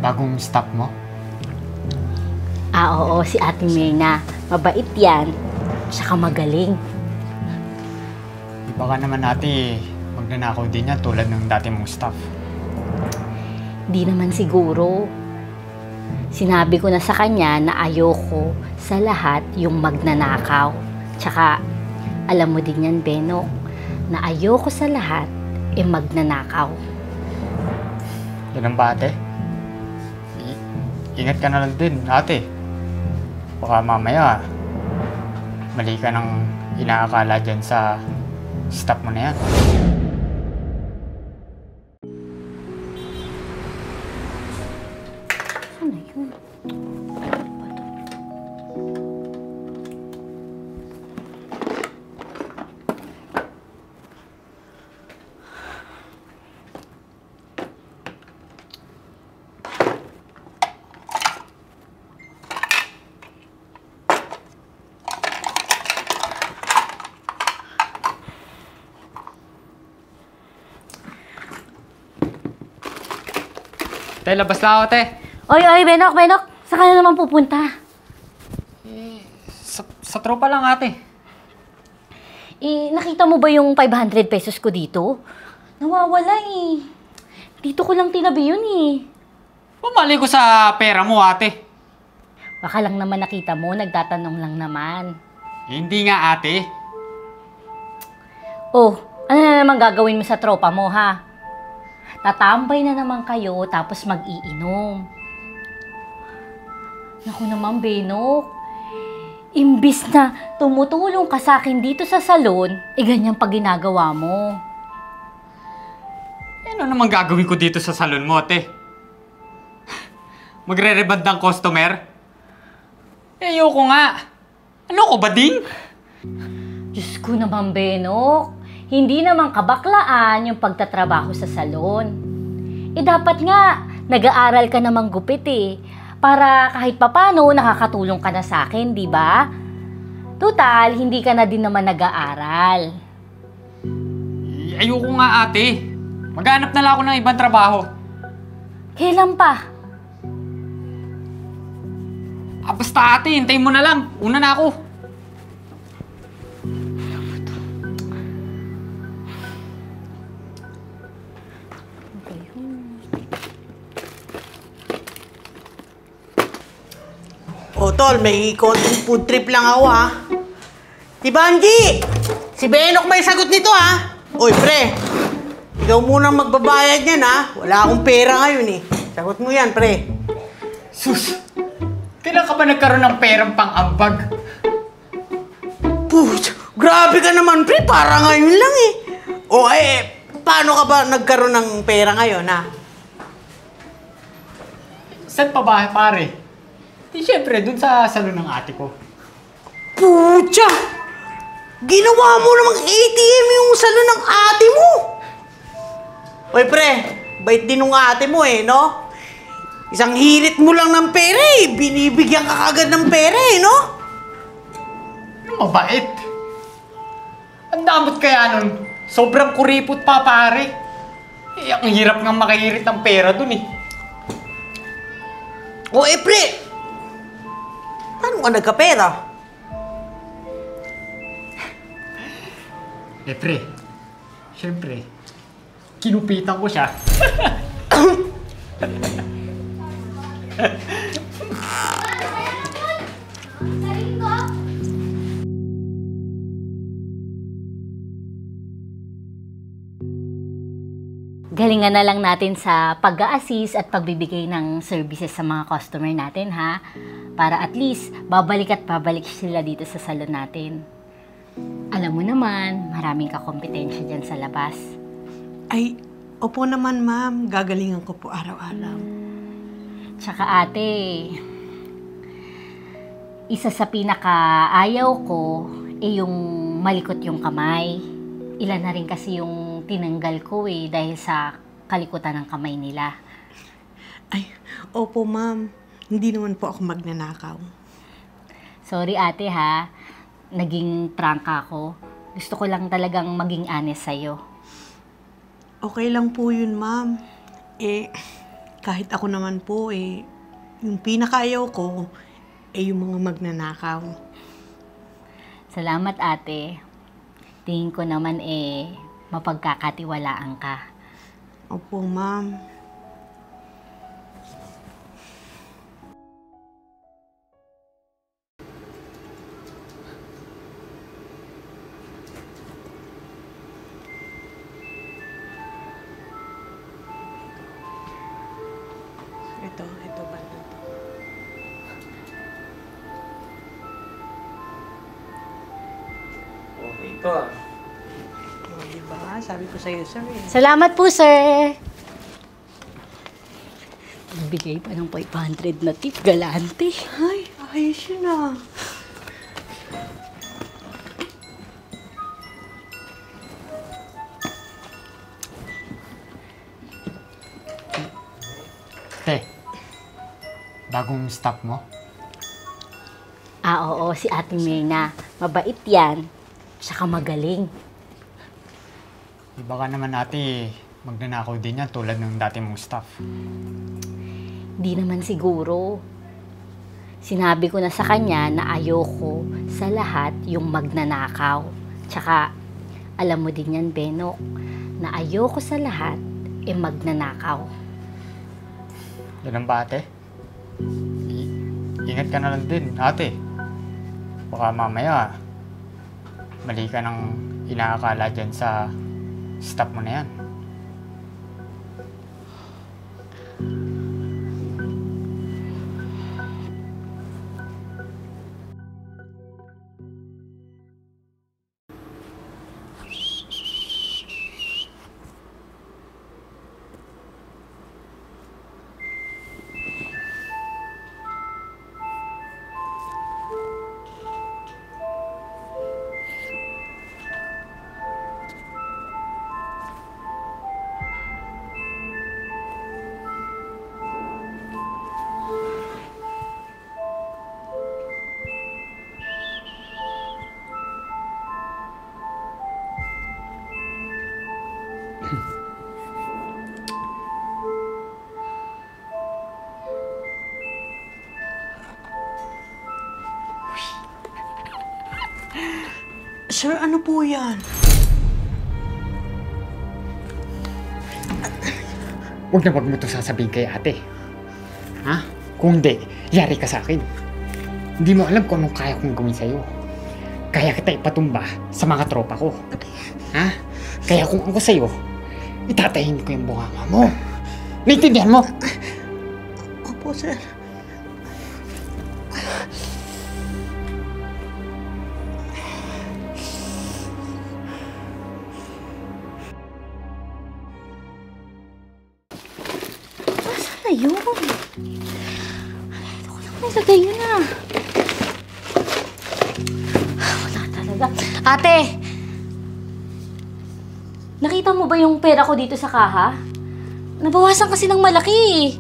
bagong staff mo? Oo, si Ate Mirna. Mabait yan. Tsaka magaling. Di ba ka naman ate, magnanakaw din yan tulad ng dati mong staff? Di naman siguro. Sinabi ko na sa kanya na ayoko sa lahat yung magnanakaw. Tsaka, alam mo din yan, Beno, na ayoko sa lahat magnanakaw. Ganun ba ate? Ingat ka na lang din ate. Baka mamaya, mali ka ng inaakala dyan sa staff mo na yan. Ano yun? Te, labas na ako, te. Oy, Benok! Saan ka na naman pupunta? Sa tropa lang, ate. Nakita mo ba yung 500 pesos ko dito? Nawawala Dito ko lang tinabi yun Pumali ko sa pera mo, ate. Baka lang naman nakita mo, nagtatanong lang naman. Hindi nga, ate. Oh, ano na naman gagawin mo sa tropa mo, ha? Tatambay na naman kayo, tapos mag-iinom. Naku naman, Benok. Imbis na tumutulong ka sa akin dito sa salon, ganyan pa ginagawa mo. Ano naman gagawin ko dito sa salon mo, ate? Magre-reband ng customer? Ayoko nga. Ano ko, bading? Diyos ko naman, Benok. Hindi naman kabaklaan yung pagtatrabaho sa salon. Dapat nga, nag-aaral ka namang gupit para kahit papano nakakatulong ka na sa akin, di ba? Total, hindi ka na din naman nag-aaral. Ayoko nga, ate. Maghanap na lang ako ng ibang trabaho. Kailan pa? Basta ate, hintayin mo na lang. Una na ako. O, tol, may konting food trip lang ako, ha? Si Banji! Si Benok may sagot nito, ha? Oy, pre. Ikaw munang magbabayad yan, ha? Wala akong pera ngayon, Sagot mo yan, pre. Sus! Kailan ka ba nagkaroon ng perang pang-ambag? Puch! Grabe ka naman, pre. Para ngayon lang, O, paano ka ba nagkaroon ng pera ngayon, ha? Saan pa ba, pare? Siyempre, dun sa salon ng ate ko. Pucha! Ginawa mo namang ATM yung salon ng ate mo! Oy, pre. Bait din ng ate mo, no? Isang hirit mo lang ng pera, binibigyan ka kagad ng pera, no? Ano mabait? Ang damot kaya nun. Sobrang kuripot pa, pare. Ang hirap nga makahirit ng pera dun, O, pre. Paano ka nagkapera? Pre, siyempre, kinupitan ko siya. Galingan na lang natin sa pag-a-assist at pagbibigay ng services sa mga customer natin, ha? Para at least, babalik at babalik sila dito sa salon natin. Alam mo naman, maraming kakompetensya dyan sa labas. Ay, opo naman, ma'am. Gagalingan ko po araw-araw. Tsaka ate, isa sa pinaka-ayaw ko yung malikot yung kamay. Ilan na rin kasi yung tinanggal ko dahil sa kalikutan ng kamay nila. Ay, opo ma'am. Hindi naman po ako magnanakaw. Sorry ate ha, naging prangka ako. Gusto ko lang talagang maging honest sa'yo. Okay lang po yun, ma'am. kahit ako naman po yung pinakaayaw ko yung mga magnanakaw. Salamat, ate. Tingin ko naman mapagkakatiwalaan ka. Opo, ma'am. Ito ba na to? Okay pa. O, diba? Sabi ko sa'yo, sir. Salamat po, sir. Nagbigay pa ng 500 na tip, galante. Ay, ayos yun ah. Te, bagong staff mo? Oo, si Ate Mena. Mabait yan. Tsaka magaling. Iba ka naman ate, magnanakaw din yan tulad ng dati mong staff. Di naman siguro. Sinabi ko na sa kanya na ayoko sa lahat yung magnanakaw. Tsaka, alam mo din yan, Benok, na ayoko sa lahat magnanakaw. Ganun ba ate? Ingat ka na lang din ate. Baka mamaya, mali ka ng inaakala dyan sa staff mo na yan. Sir, ano po yan? Huwag na wag mo ito sasabihin kay ate. Ha? Kung hindi, yari ka sa akin. Hindi mo alam kung anong kaya kong gawin sa'yo. Kaya kita ipatumba sa mga tropa ko. Ha? Kaya kung ako sa'yo, itatahin ko yung bunganga mo. Naintindihan mo? Opo, sir. Nasaan na yun? Ito ko lang nilagay yun ah. Wala talaga. Ate! Nakita mo ba yung pera ko dito sa kaha? Nabawasan kasi ng malaki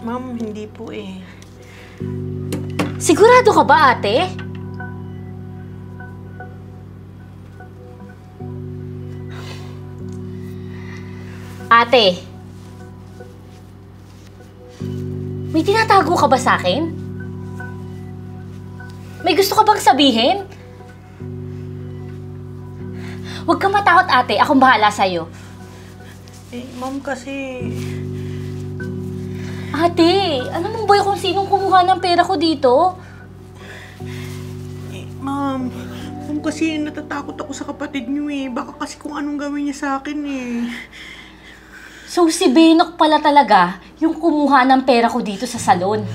Ma'am, hindi po Sigurado ka ba, ate? Ate, may tinatago ka ba sa akin? May gusto ka bang sabihin? Huwag kang matakot, ate. Akong bahala sa'yo. Ma'am, kasi... Ate, alam mo ba kung sinong kumuha ng pera ko dito? Ma'am, kasi natatakot ako sa kapatid niyo Baka kasi kung anong gawin niya sa akin So si Benok pala talaga yung kumuha ng pera ko dito sa salon.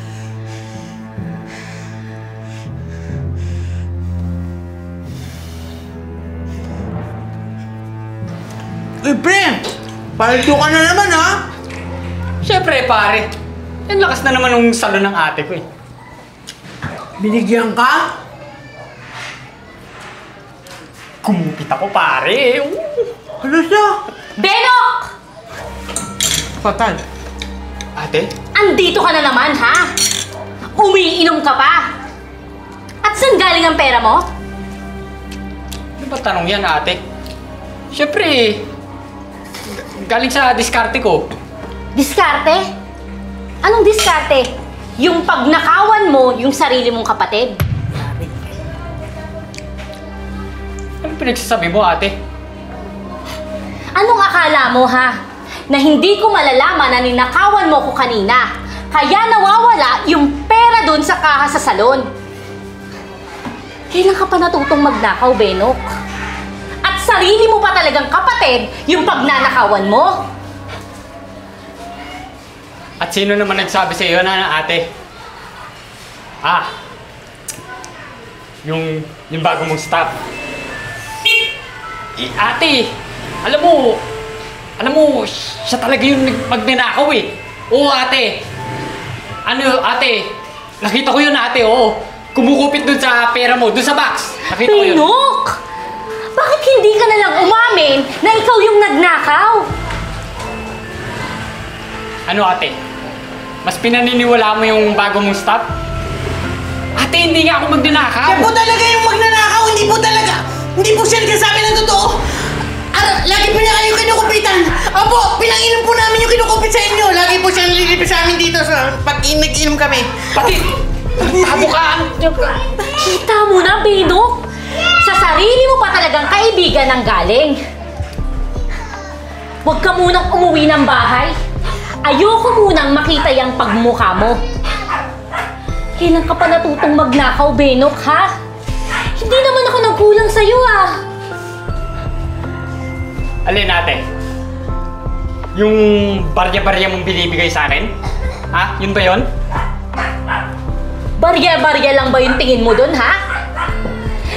Pre! Paldo ka na naman, ha? Siyempre pare, yan lakas na naman ng salon ng ate ko Binigyan ka? Kumupit ako pare. Ano siya? Benok! Fatal. Ate? Andito ka na naman, ha? Umiinom ka pa? At saan galing ang pera mo? Ano ba tanong yan ate? Siyempre, galing sa diskarte ko. Diskarte? Anong diskarte? Yung pagnakawan mo yung sarili mong kapatid? Ano pinagsasabi mo, ate? Anong akala mo, ha? Na hindi ko malalaman na ninakawan mo ko kanina. Kaya nawawala yung pera dun sa kaha sa salon. Kailan ka pa natutong magnakaw, Benok? At sarili mo pa talagang kapatid yung pagnanakawan mo? At sino naman nagsabi sa iyo na, ate? Yung bago mong staff. Ate, alam mo, siya talaga yung magnanakaw eh. Oo, ate. Ate, nakita ko yun, ate, oo. Kumukupit dun sa pera mo, dun sa box. Nakita ko yun. Benok! Bakit hindi ka na lang umamin na ikaw yung nagnakaw? Ano, ate? Mas pinaniniwala mo yung bago mong staff? Ate, hindi nga ako magnanakaw. Siya po talaga yung magnanakaw, hindi po talaga. Hindi po siya nagsasabi ng totoo. Lagi po niya kayo kinukupitan. Opo, pinang-inom po namin yung kinukupit sa inyo. Lagi po siya nalilipit sa amin dito pag nag-inom kami. Pati, tabo ka. Kita mo na, Benok! Sa sarili mo pa talagang kaibigan ng galing. Huwag ka munang umuwi ng bahay. Ayoko munang makita yung pagmukha mo. Kailan ka pa natutong magnakaw, Benok, ha? Hindi naman ako nagkulang sa'yo, ah. Alin, ate? Yung barya-barya mong binibigay sa akin? Ha? Yun ba yun? Barya-barya lang ba yung tingin mo dun, ha?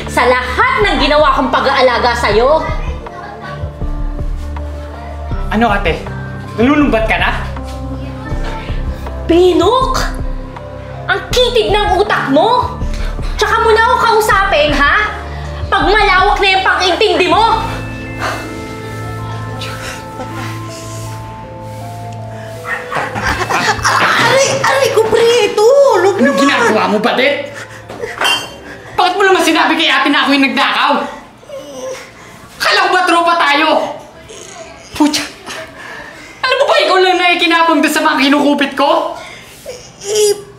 Sa lahat ng ginawa kong pag-aalaga sa'yo. Ano, ate? Nalulumbat ka na? Benok! Ang kitid ng utak mo! Tsaka mo na ako kausapin, ha? Pag malawak na yung pag-intindi mo! Aray ko, pre! Tulog Anong naman! ginagawa mo, Badit? Bakit mo naman sinabi kay ate na ako yung nagnakaw? Kala ko ba tropa tayo? Pucha! Alam mo ba ikaw lang nakikinabang doon sa mga kinukupit ko?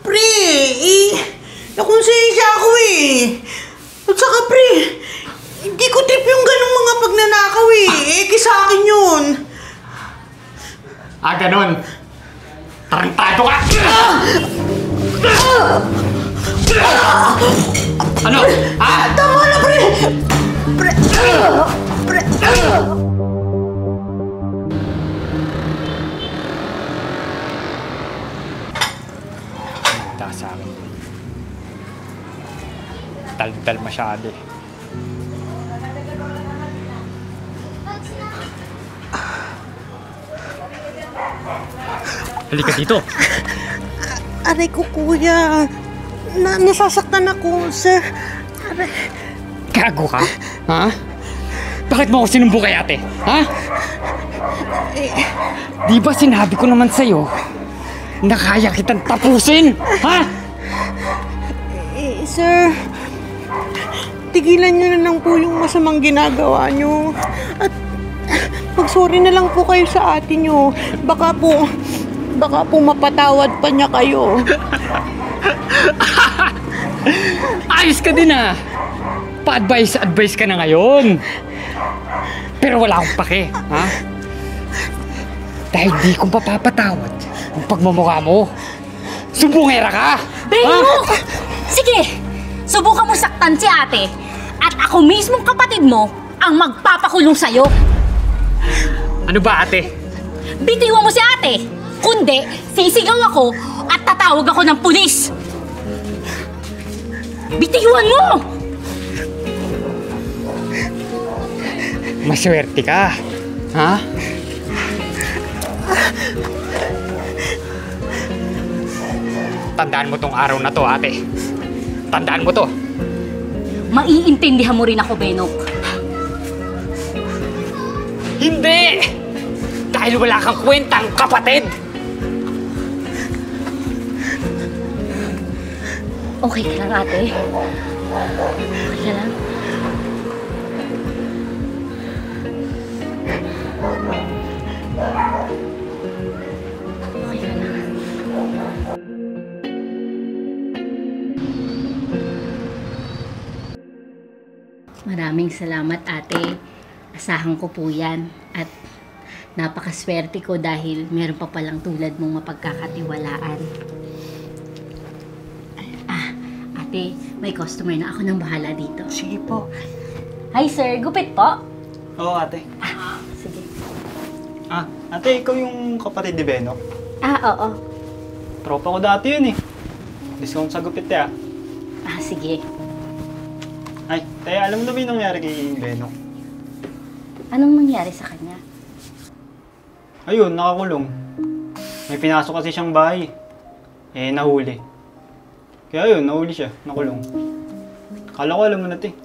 Pre! Nakonsensya ako eh! At saka, pre, hindi ko trip yung ganong mga pagnanakaw eh. Sa akin yun. Ganon. Tarantado ka! Ano? Tama na, pre! Pre! Pre! Handa sa akin. Dal-dal masyado eh. Halika dito. Aray ko, kuya. Nasasaktan ako, sir. Aray. Gago ka? Ha? Bakit mo ako sinumbo kay ate? Ha? Di ba sinabi ko naman sa'yo na kaya kitang tapusin? Ha? Sir, tigilan nyo na lang po yung masamang ginagawa nyo. At mag-sorry na lang po kayo sa ate nyo. Baka po mapatawad pa niya kayo. Ayos ka din ah! Pa-advise ka na ngayon. Pero wala akong pake, ha? Dahil di ko papapatawad ang pagmamukha mo. Sumbungera ka! Benok! Sige! Subukan mo saktan si ate at ako mismong kapatid mo ang magpapakulong sa'yo. Ano ba, ate? Bitiwan mo si ate! Kundi, sisigaw ako at tatawag ako ng pulis! Bitiwan mo! Maswerte ka, ha? Tandaan mo tong araw na to, ate. Tandaan mo to. Maiintindihan mo rin ako, Benok. Hindi! Dahil wala kang kwentang kapatid! Okay ka lang, ate? Okay ka lang? Maraming salamat, ate. Asahan ko po yan. At napakaswerte ko dahil meron pa palang tulad mong mapagkakatiwalaan. Ate, may customer na, ako nang bahala dito. Sige po. Hi sir, gupit po? Oo, ate. Sige. Ate, ikaw yung kapatid ni Beno? Oo. Tropa ko dati yun eh. Discount sa gupit eh. Sige. Ay, tayo, alam mo na ba yung nangyari kay Beno? Anong nangyari sa kanya? Ayun, nakakulong. May pinasok kasi siyang bahay. Nahuli. Kaya yun, nahuli siya. Nakulong. Kala ko alam mo na, te.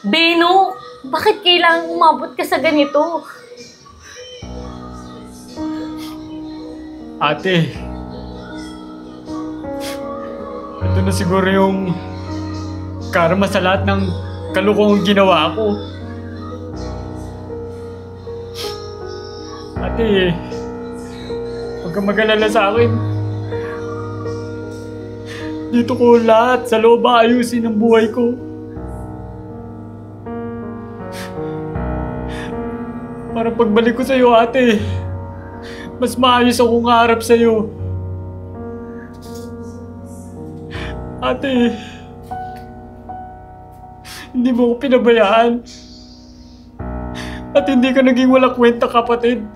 Beno, bakit kailangang umabot ka sa ganito? Ate, ito na siguro yung karma sa lahat ng kalukuhang ginawa ko. Ate, huwag kang mag-alala sa akin. Dito ko lahat sa loob ayusin ang buhay ko. Para pagbalik ko sa'yo, ate, mas maayos akong harap sa'yo. Ate, hindi mo ako pinabayaan. At hindi ka naging walang kwenta, kapatid.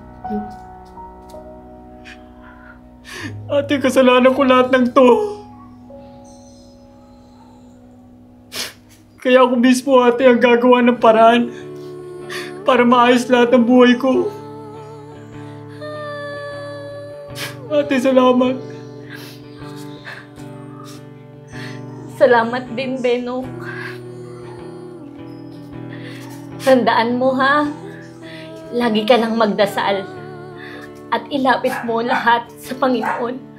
Ate, kasalanan ko lahat ng to. Kaya ako mismo, ate, ang gagawa ng paraan para maayos lahat ng buhay ko. Ate, salamat. Salamat din, Beno. Tandaan mo, ha? Lagi ka lang magdasal at ilapit mo lahat sa Panginoon.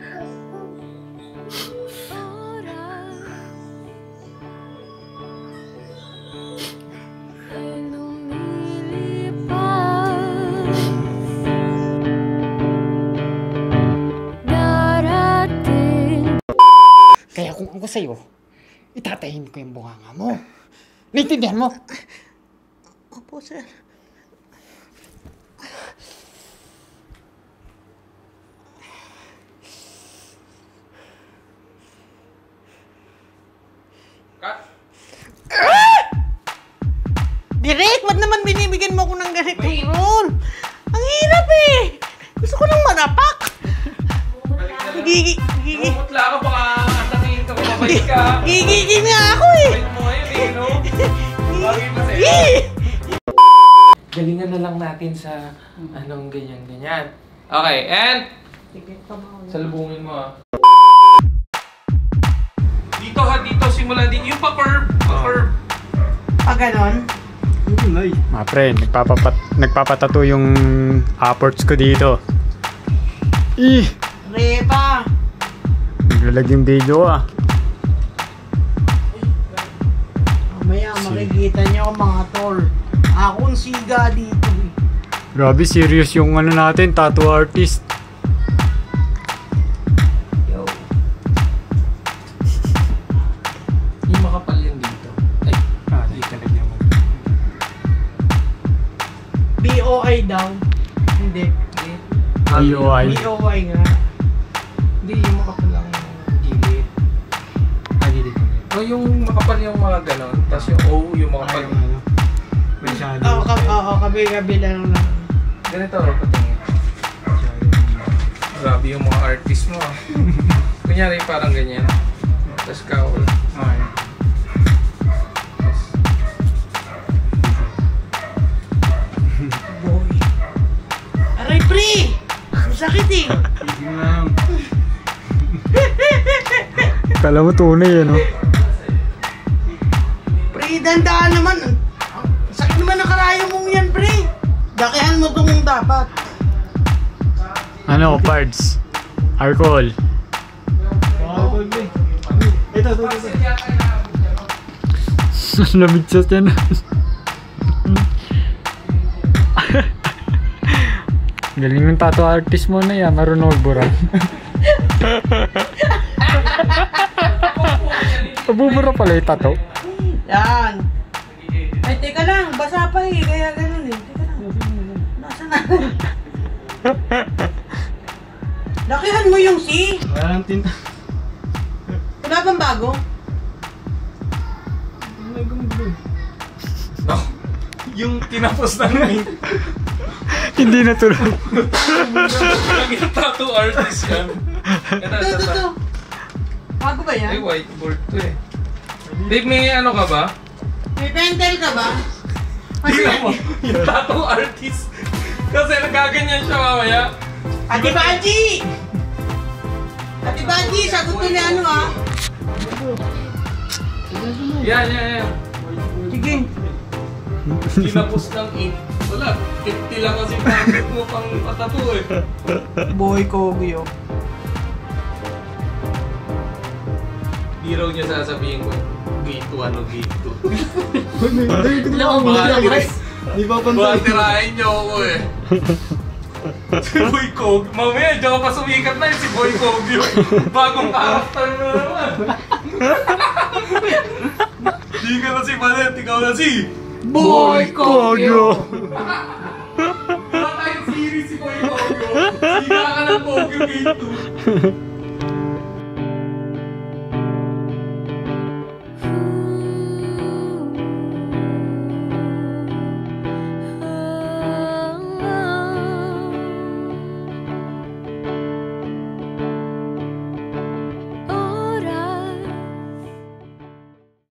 Kaya kung ako sa'yo, itatayin ko yung bunganga mo. Naintindihan mo? Opo, sir. Direk, ba't naman binibigyan mo ako ng ganito ron? Ang hirap eh. Gusto ko nang manapak. Mutla ka baka atakin ka, mababait ka. Gigigin nga ako eh. Bait mo ngayon eh, no? Bagay mo sa'yo. Galingan na lang natin sa anong ganyan-ganyan. Okay, and salubungin mo ah. Dito ha, dito simula din. Yung pa-curve, pa-curve. Pag ganon? Mga pre, nagpapatato yung upwards ko dito. Reba. Naglalag yung video ah. Mamaya makikita niyo mga tol. Akong siga dito eh. Grabe, serious yung ano natin, tattoo artist. Yo. Yung makapal yan dito. Ay, dito na niya mo. BOI daw. Hindi. BOI. BOI nga. Hindi, yung makapal lang gilid. Gilid. O yung makapal yung mga ganon. Tapos yung O, yung makapal. Oo, kabi-kabi lang lang. Ganito, patingin. Grabe yung mga artist mo ah. Kunyari parang ganyan. Tapos kaul. Boy. Aray, pre! Masakit eh. Kala mo tunay no? Pre, dandaan naman. Sakit naman ang karayo mong yan, pre. Dakihan mo itong dapat. Ano, parts? Alcohol. Ito. Lamig sa tiyan. Galing ng tattoo artist mo na yan, marunong magbura. Bubura pala yung tattoo. Yan. Ay, teka lang. Basa pa eh. Kaya ganun eh. Teka lang. Nasaan na? Lakihan mo yung C. Wala lang tinta. Wala bang bago? No. Yung tinapos namin. Hindi natuloy. Naging tattoo artist yan. Ito. Bago ba Ay, yan? whiteboard to eh. Dave, may ano ka ba? May pentel ka ba? Tingnan mo, yung tattoo artist. Kasi nagaganyan siya mamaya. Ate Baji! Ate Baji, sagot ko ni ano ah. Yan. Sige. Tinapos ng ink. Wala, 50 lang kasi budget mo pang patattoo eh. Boy Kogyo. Di raw niya sasabihin ko, gate 1 o gate 2. Loob mo labas. Di ba Baka tirahin niyo ako eh. Si Boy Kog. Mamaya, diyan ka pa sumikat na yun si Boy Kog yun. Bagong karakter na naman. Di ka na si Panet, ikaw na si Boy Kogyo! Wala tayong series si Boy Kogyo. Siga ka ng Kogyo Gate 2.